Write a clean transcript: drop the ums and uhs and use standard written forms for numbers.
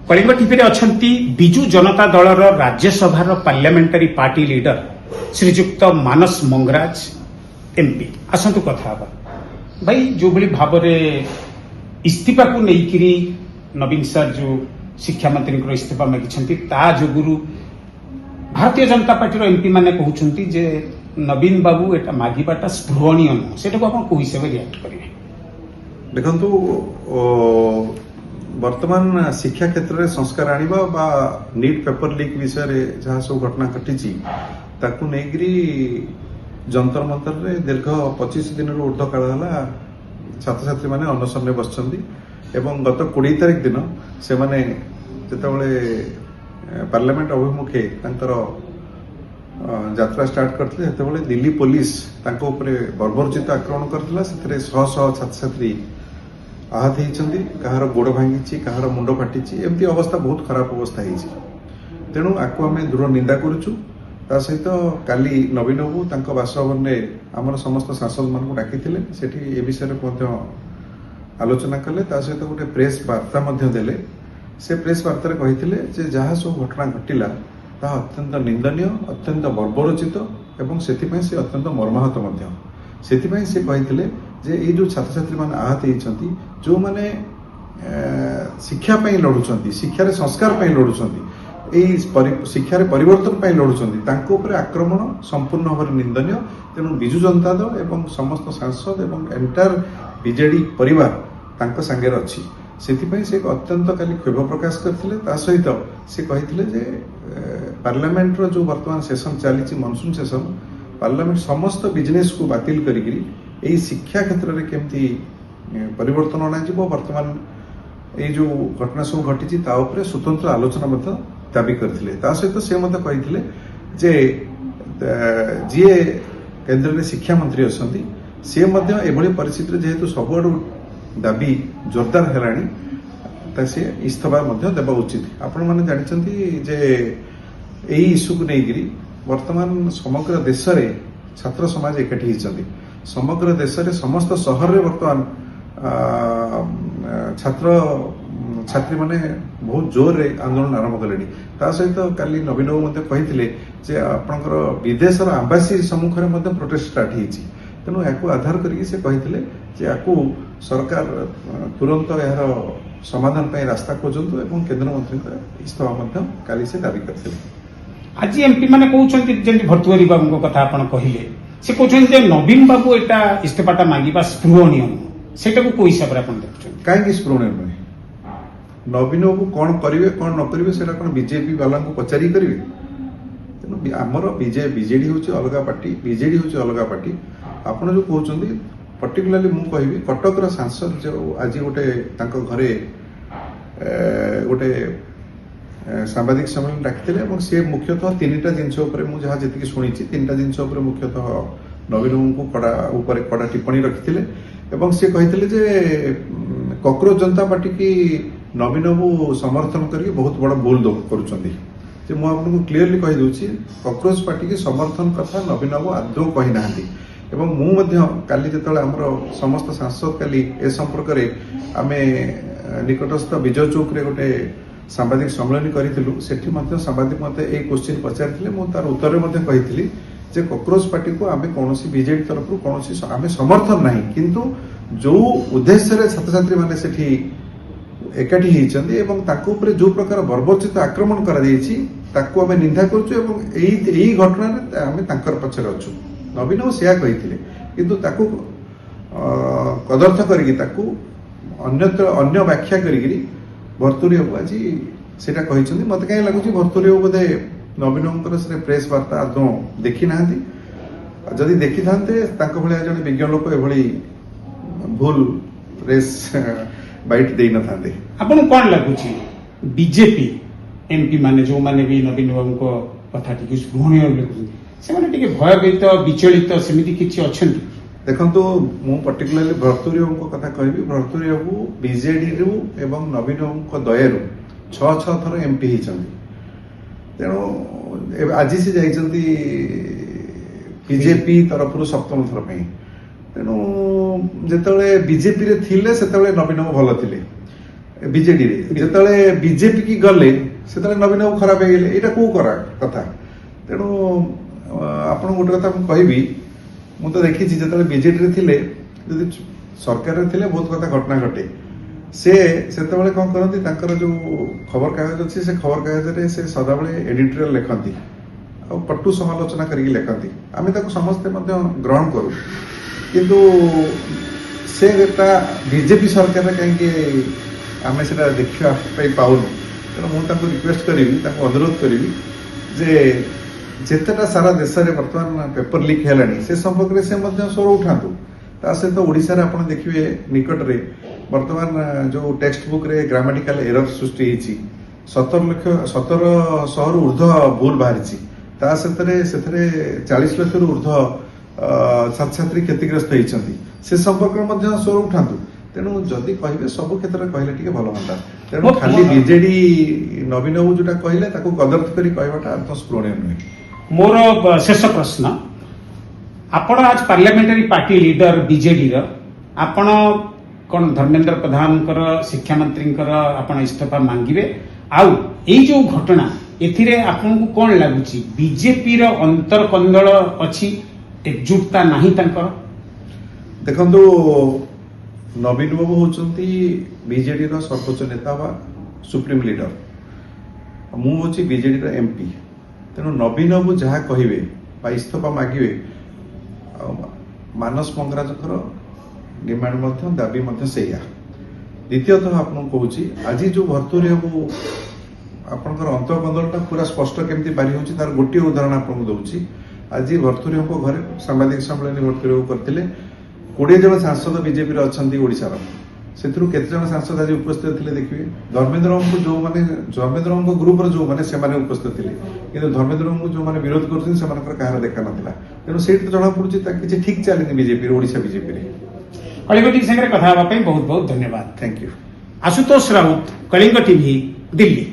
Kalinga TV अच्छी विजु जनता दलर Rajya Sabha पार्लियामेंटारी party leader श्रीजुक्त मानस Mangaraj MP आसतु कथा भाई जो भाई भाव इस्तीफा को लेकर नवीन सार जो शिक्षा मंत्री इस्तीफा मागिछंती ता जोगुरु भारतीय जनता पार्टी एमपी माने कहउछंती जे नवीन बाबू एटा मागिबाटा स्पृहणीय नुह सेटा को आपण को हिसाब रिएक्ट करिवे देखंतु वर्तमान शिक्षा क्षेत्र में संस्कार आनिबा बा नीट पेपर लीक विषय रे जहाँ सब घटना घटी ताकू नेगिरी जंतर मंतर रे दीर्घ 25 दिन ऊर्ध्व काल है छात्र छात्री माने अनशन में बसचंदी एवं गत 20 तारिख दिन से माने जेतेबेले पार्लियामेंट अभिमुखे तांकर यात्रा स्टार्ट करते सेतेबेले दिल्ली पुलिस तांको उपरे बर्बरचित आक्रमण करथिला सेतरे शह शह छात्र छात्री आहत होती कहार गोड़ भांगी कहार मुंड फाटी एमती अवस्था बहुत खराब अवस्था होती तेणु आपको आम दृढ़ निंदा करुचु ता सहित काली नवीन बाबू तांको बासभवन में आमर समस्त सांसद मान डाकी सेठी ए विषय आलोचना कले ता सहित गोटे प्रेस वार्ता देले से प्रेस वार्ता कही जहाँ सब घटना घटिला ता अत्यंत निंदनीय अत्यंत बर्बरचित एवं से अत्यंत मर्माहत से कही जे ये जो छात्र छात्री मान आहत होती जो माने शिक्षा लड़ुंट शिक्षार संस्कार लड़ुंट शिक्षार परिवर्तन लड़ुंट आक्रमण संपूर्ण भाव निंदनीय तेणु विजु जनता दल एवं समस्त सांसद एवं एंटायर बीजेडी परिवार सांगे अच्छी से अत्यंत काली क्षोभ प्रकाश करते सहित से कही पार्लियामेंट जो वर्तमान सेशन चली मनसून सेशन पार्लियामेंट समस्त बिजनेस को बातिल करी यही शिक्षा क्षेत्र में केमती परिवर्तन अणाजी वर्तमान ये जो घटना सब घटी स्वतंत्र आलोचना दाबी करते सहित से कही जे जी केंद्र में शिक्षा मंत्री अच्छी सी एभली परिस्थिति जेहेतु सबुआड़ दाबी जोरदार है सी इस्तीफा देवा उचित आपण मैंने जानते जे यही इश्यू को लेकर वर्तमान समग्र देश में छात्र समाज एकाठी होती समग्र देश में समस्त सहर में वर्तमान छात्र छात्री माने बहुत जोर रे आंदोलन आरंभ कले सहित काली नवीन बाबू कही आपंकर विदेश आम्बासी सम्मुख में प्रोटेस्ट स्टार्ट होती तेणु या आधार करके से कही सरकार तुरंत यार समाधान पर रास्ता खोजतु और केंद्र मंत्री इस्तीफा काली से दाबी करते आज एमपी माने कहउछंती भर्तुहरी बाबू कथा आपण कहिले से कहउछंती नवीन बाबू एटा इस्तीफाटा मांगिबा स्पृहणीय सेटा को हिसाब रे आपण देखुछन काहे स्पृहणीय नुहे नवीन बाबू कौन करिवे कौन न करिवे सेटा कोन बीजेपी वाला को पचारी करिवे तेनु हमर बीजेडी होची अलगा पार्टी बीजेडी होची अलगा पार्टी आपण जो कहउछंती पर्टिकुलरली मु कहिबी कटक रो सांसद जो आज गोटे तांको घरे गोटे सांबादिक सम्मेलन डाकी सी मुख्यतः 3टा जिनस मुझे जी शुणी 3टा जिनस मुख्यतः नवीन को कड़ा टिप्पणी रखी सी कही कॉकरोच जनता पार्टी की नवीन बाबू समर्थन करके बहुत बड़ा भूल करुँच मुझे क्लीयरली कहीदे कॉकरोच पार्टी की समर्थन कथा नवीन बाबू आदौ कही ना काली जो आमर समस्त सांसद काली ए संपर्क में आम निकटस्थ विजय चौक रे गोटे सांबादिक सम्मेलन करूँ सांबादिक मत एक क्वेश्चन पचारि तार उत्तर में कही जे कॉकरोच पार्टी को आम कौन बीजेडी तरफ कौन आम समर्थन ना किंतु जो उद्देश्य छात्र छात्री मैंने एकाठी होती जो प्रकार बर्बरचित आक्रमण कर निंदा करुँ घटना आम पक्षर अच्छु नवीन बाबू से कही किंतु कदर्थ करके अन्य व्याख्या करी भर्तुहरी बाबू आज से मत कहीं लगुच भर्तुहरी बाबू बोधे नवीन बाबू से प्रेस वार्ता आदौ देखी ना जदि देखी था भाया जन विज्ञ लोक एभली भूल प्रेस बाइट दे न था आपन कौन लगुच बीजेपी एमपी माने जो माने भी नवीन बाबू को कथा टी स्पृहणीय से भयभीत विचलित सेमती किछि अछंती देखो मु पर्टिकुलरली भर्तुहरी बाबू कथा कहबी भर्तुहरी बाबू बीजेडी रु एवं नवीन बाबू दयारू 6 थर एमपी होती तेणु आज से जाइछंती बीजेपी तरफ 7म थर पे तेणु जिते बीजेपी रे थिले सेते नवीन बाबू भल थिले ବିଜେଡି ରେ ଯେତେବେଳେ ବିଜେପି କି ଗଲେ ସେତେବେଳେ ନବୀନ ବାବୁ ଖରାପ ହେଇଗଲେ, ଏଇଟା କୋଉ କଥା। ତେଣୁ ଆପଣ ଗୋଟେ କଥା ମୁଁ କହିବି, ମୁଁ ତ ଦେଖିଛି ଯେତେବେଳେ ବିଜେଡି ରେ ଥିଲେ, ଯଦି ସରକାରରେ ଥିଲେ ବହୁତ କଥା ଘଟଣା ଘଟେ। ସେ ସେତେବେଳେ କଣ କରନ୍ତି, ତାଙ୍କର ଯୋଉ ଖବର କାଗଜ ଅଛି ସେ ଖବର କାଗଜରେ ସେ ସଦାବେଳେ ଏଡିଟୋରିଆଲ ଲେଖନ୍ତି ଆଉ ପଟୁ ସମାଲୋଚନା କରିକି ଲେଖନ୍ତି। ଆମେ ତାକୁ ସମସ୍ତେ ମଧ୍ୟ ଗ୍ରହଣ କରୁ, କିନ୍ତୁ ସେଟା ବିଜେପି ସରକାରରେ କାହିଁକି ଆମେ ସେଟା ଦେଖିବା ପାଇଁ ପାଉନୁ। ତେଣୁ ମୁଁ ତାଙ୍କୁ ରିକ୍ୱେଷ୍ଟ କରିବି, ତାଙ୍କୁ ଅନୁରୋଧ କରିବି ଯେ ଯେତେଟା ସାରା ଦେଶରେ ବର୍ତ୍ତମାନ ପେପର ଲିକ୍ ହେଲାଣି ସେ ସମ୍ପର୍କରେ ସେ ମଧ୍ୟ ସ୍ୱର ଉଠାନ୍ତୁ। ତା ସହିତ ଓଡ଼ିଶାରେ ଆପଣ ଦେଖିବେ ନିକଟରେ ବର୍ତ୍ତମାନ ଯୋଉ ଟେକ୍ସଟ ବୁକ୍ ରେ ଗ୍ରାମାଟିକାଲ ଏରର ସୃଷ୍ଟି ହେଇଛି, 17,000ରୁ ଉର୍ଦ୍ଧ୍ୱ ଭୁଲ ବାହାରିଛି। ତା ସେଥିରେ 40 ଲକ୍ଷରୁ ଉର୍ଦ୍ଧ୍ୱ ଛାତ୍ରଛାତ୍ରୀ କ୍ଷତିଗ୍ରସ୍ତ ହେଇଛନ୍ତି। ସେ ସମ୍ପର୍କରେ ମଧ୍ୟ ସ୍ୱର ଉଠାନ୍ତୁ। ତେଣୁ ଯଦି କହିବେ ସବୁ କ୍ଷେତ୍ରରେ କହିଲେ ଟିକେ ଭଲ ହୁଅନ୍ତା। ତେଣୁ ଖାଲି ବିଜେଡି ନବୀନ ବାବୁ ଯୋଉଟା କହିଲେ ତାକୁ କଦର୍ଥ କରି କହିବାଟା ଆତ୍ମସ୍ପୃହଣୀୟ ନୁହେଁ। ମୋର ଶେଷ ପ୍ରଶ୍ନ, ଆପଣ ଆଜ ପାର୍ଲାମେଣ୍ଟାରୀ ପାର୍ଟି ଲିଡର ବିଜେଡିର, ଆପଣ କଣ ଧର୍ମେନ୍ଦ୍ର ପ୍ରଧାନଙ୍କର ଶିକ୍ଷାମନ୍ତ୍ରୀଙ୍କର ଆପଣ ଇସ୍ତଫା ମାଗିବେ? ଆଉ ଏଇ ଯୋଉ ଘଟଣା, ଏଥିରେ ଆପଣଙ୍କୁ କଣ ଲାଗୁଛି ବିଜେପିର ଅନ୍ତର୍କନ୍ଦଳ ଅଛି, ଏକଜୁଟତା ନାହିଁ ତାଙ୍କର? ଦେଖନ୍ତୁ, ନବୀନ ବାବୁ ହଉଛନ୍ତି ବିଜେଡିର ସର୍ବୋଚ୍ଚ ନେତା ବା ସୁପ୍ରିମ ଲିଡର, ମୁଁ ହଉଛି ବିଜେଡିର ଏମପି। ତେଣୁ ନବୀନ ବାବୁ ଯାହା କହିବେ ବା ଇସ୍ତଫା ମାଗିବେ, ଆଉ ମାନସ ମଙ୍ଗରାଜଙ୍କର ଡିମାଣ୍ଡ ମଧ୍ୟ ଦାବି ମଧ୍ୟ ସେଇଆ। ଦ୍ୱିତୀୟତଃ ଆପଣଙ୍କୁ କହୁଛି, ଆଜି ଯୋଉ ଭର୍ତ୍ତୁହରି ବାବୁ ଆପଣଙ୍କର ଅନ୍ତର୍କନ୍ଦଳଟା ପୁରା ସ୍ପଷ୍ଟ କେମିତି ବାରି ହେଉଛି ତାର ଗୋଟିଏ ଉଦାହରଣ ଆପଣଙ୍କୁ ଦଉଛି। ଆଜି ଭର୍ତ୍ତୁହରି ବାବୁଙ୍କ ଘରେ ସାମ୍ବାଦିକ ସମ୍ମିଳନୀ ଭର୍ତ୍ତୁହରି ବାବୁ କରିଥିଲେ। 20 ଜଣ ସାଂସଦ ବିଜେପିର ଅଛନ୍ତି ଓଡ଼ିଶାର, ସେଥିରୁ କେତେ ଜଣ ସାଂସଦ ଆଜି ଉପସ୍ଥିତ ଥିଲେ ଦେଖିବେ। ଧର୍ମେନ୍ଦ୍ର ବାବୁଙ୍କ ଗ୍ରୁପର ଯୋଉମାନେ ସେମାନେ ଉପସ୍ଥିତ ଥିଲେ, କିନ୍ତୁ ଧର୍ମେନ୍ଦ୍ର ବାବୁଙ୍କୁ ଯୋଉମାନେ ବିରୋଧ କରୁଛନ୍ତି ସେମାନଙ୍କର କାହାର ଦେଖା ନଥିଲା। ତେଣୁ ସେଇଠି ତ ଜଣାପଡୁଛି ତା କିଛି ଠିକ ଚାଲିନି ବିଜେପିରେ, ଓଡ଼ିଶା ବିଜେପିରେ। କଳିଙ୍ଗ ଟିଭି ସାଙ୍ଗରେ କଥା ହେବା ପାଇଁ ବହୁତ ବହୁତ ଧନ୍ୟବାଦ। Thank you. Ashutosh Raut, Kalinga TV, Delhi.